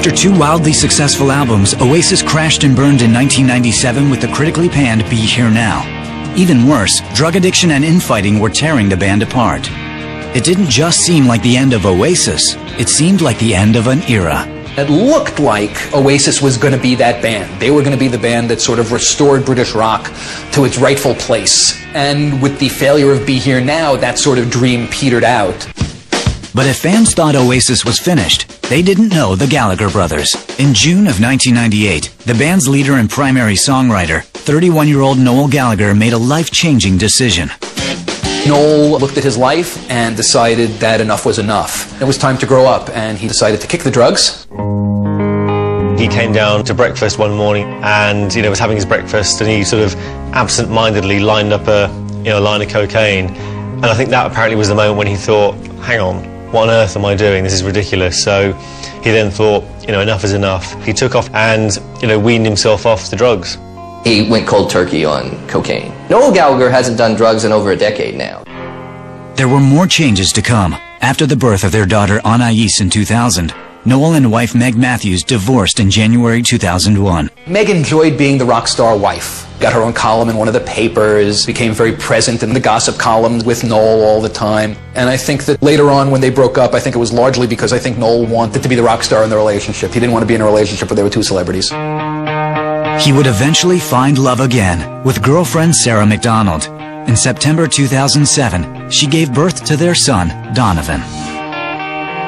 After two wildly successful albums, Oasis crashed and burned in 1997 with the critically panned Be Here Now. Even worse, drug addiction and infighting were tearing the band apart. It didn't just seem like the end of Oasis, it seemed like the end of an era. It looked like Oasis was going to be that band. They were going to be the band that sort of restored British rock to its rightful place. And with the failure of Be Here Now, that sort of dream petered out. But if fans thought Oasis was finished, they didn't know the Gallagher brothers. In June of 1998, the band's leader and primary songwriter, 31-year-old Noel Gallagher, made a life-changing decision. Noel looked at his life and decided that enough was enough. It was time to grow up, and he decided to kick the drugs. He came down to breakfast one morning and, was having his breakfast, and he sort of absent-mindedly lined up a line of cocaine. And I think that apparently was the moment when he thought, hang on, what on earth am I doing? This is ridiculous. So he then thought, enough is enough. He took off and, weaned himself off the drugs. He went cold turkey on cocaine. Noel Gallagher hasn't done drugs in over a decade now. There were more changes to come. After the birth of their daughter Anais in 2000, Noel and wife Meg Matthews divorced in January 2001. Meg enjoyed being the rock star wife. Got her own column in one of the papers, became very present in the gossip columns with Noel all the time. And I think that later on when they broke up, I think it was largely because I think Noel wanted to be the rock star in the relationship. He didn't want to be in a relationship where there were two celebrities. He would eventually find love again with girlfriend Sarah McDonald. In September 2007, she gave birth to their son, Donovan.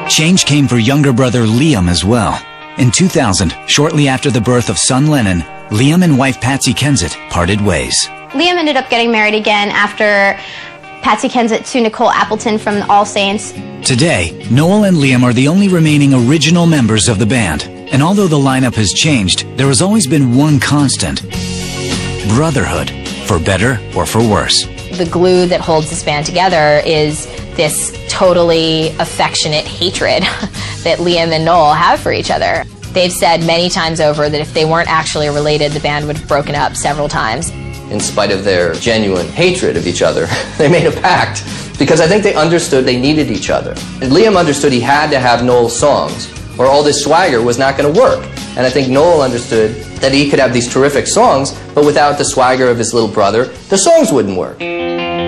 Change came for younger brother Liam as well. In 2000, shortly after the birth of son Lennon, Liam and wife Patsy Kensit parted ways. Liam ended up getting married again after Patsy Kensit to Nicole Appleton from All Saints. Today, Noel and Liam are the only remaining original members of the band. And although the lineup has changed, there has always been one constant: brotherhood, for better or for worse. The glue that holds this band together is this totally affectionate hatred that Liam and Noel have for each other. They've said many times over that if they weren't actually related, the band would have broken up several times. In spite of their genuine hatred of each other, they made a pact because I think they understood they needed each other. And Liam understood he had to have Noel's songs or all this swagger was not going to work. And I think Noel understood that he could have these terrific songs, but without the swagger of his little brother, the songs wouldn't work.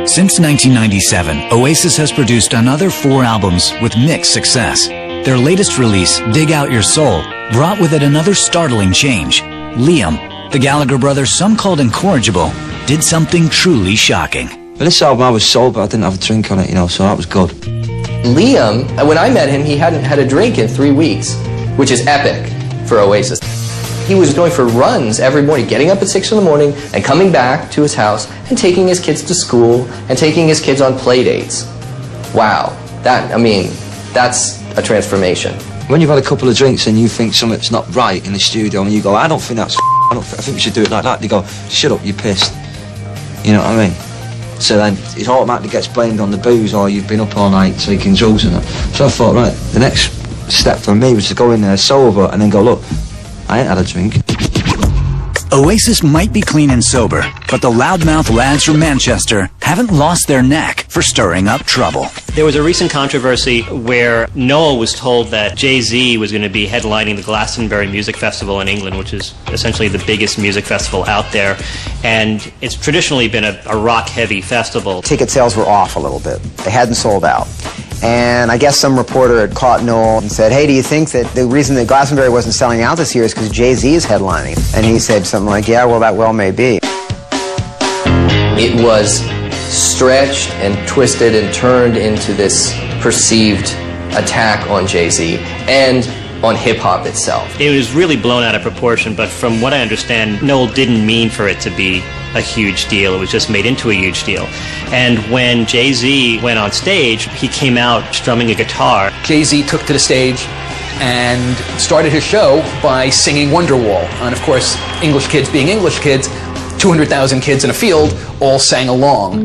Since 1997, Oasis has produced another 4 albums with mixed success. Their latest release, Dig Out Your Soul, brought with it another startling change. Liam, the Gallagher brothers, some called incorrigible, did something truly shocking. For this album I was sober, I didn't have a drink on it, so that was good. Liam, when I met him, he hadn't had a drink in 3 weeks, which is epic for Oasis. He was going for runs every morning, getting up at 6 in the morning and coming back to his house and taking his kids to school and taking his kids on play dates. Wow, that's a transformation. When you've had a couple of drinks and you think something's not right in the studio and you go, I don't think that's I think we should do it like that, they go, shut up, you're pissed. You know what I mean? So then it automatically gets blamed on the booze or you've been up all night taking drugs and that. So I thought, right, the next step for me was to go in there sober and then go, look, I ain't had a drink. Oasis might be clean and sober, but the loudmouth lads from Manchester haven't lost their knack for stirring up trouble. There was a recent controversy where Noel was told that Jay-Z was going to be headlining the Glastonbury Music Festival in England, which is essentially the biggest music festival out there. And it's traditionally been a rock-heavy festival. Ticket sales were off a little bit. They hadn't sold out. And I guess some reporter had caught Noel and said, hey, do you think that the reason that Glastonbury wasn't selling out this year is because Jay-Z is headlining? And he said something like, yeah, well, that well may be. It was stretched and twisted and turned into this perceived attack on Jay-Z and on hip-hop itself. It was really blown out of proportion, but from what I understand, Noel didn't mean for it to be a huge deal. It was just made into a huge deal. And when Jay-Z went on stage, he came out strumming a guitar. Jay-Z took to the stage and started his show by singing Wonderwall. And of course, English kids being English kids, 200,000 kids in a field all sang along.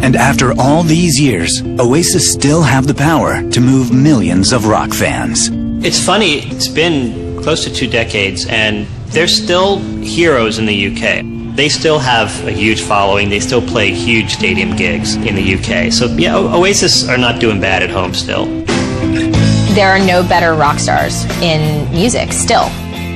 And after all these years, Oasis still have the power to move millions of rock fans. It's funny, it's been close to 2 decades, and they're still heroes in the UK. They still have a huge following. They still play huge stadium gigs in the UK. So, yeah, Oasis are not doing bad at home still. There are no better rock stars in music still.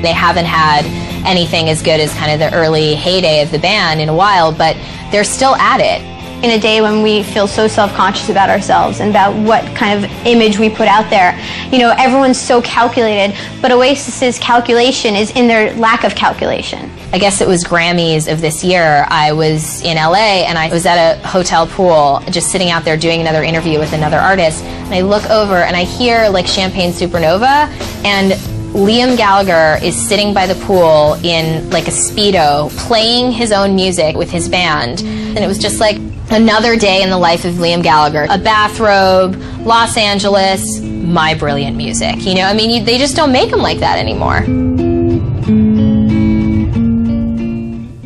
They haven't had anything as good as kind of the early heyday of the band in a while, but they're still at it. In a day when we feel so self-conscious about ourselves and about what kind of image we put out there, you know, everyone's so calculated, but Oasis's calculation is in their lack of calculation. I guess it was Grammys of this year. I was in LA and I was at a hotel pool just sitting out there doing another interview with another artist, and I look over and I hear like Champagne Supernova, and Liam Gallagher is sitting by the pool in like a Speedo playing his own music with his band, and it was just like another day in the life of Liam Gallagher. A bathrobe, Los Angeles, my brilliant music. You know, I mean, they just don't make them like that anymore.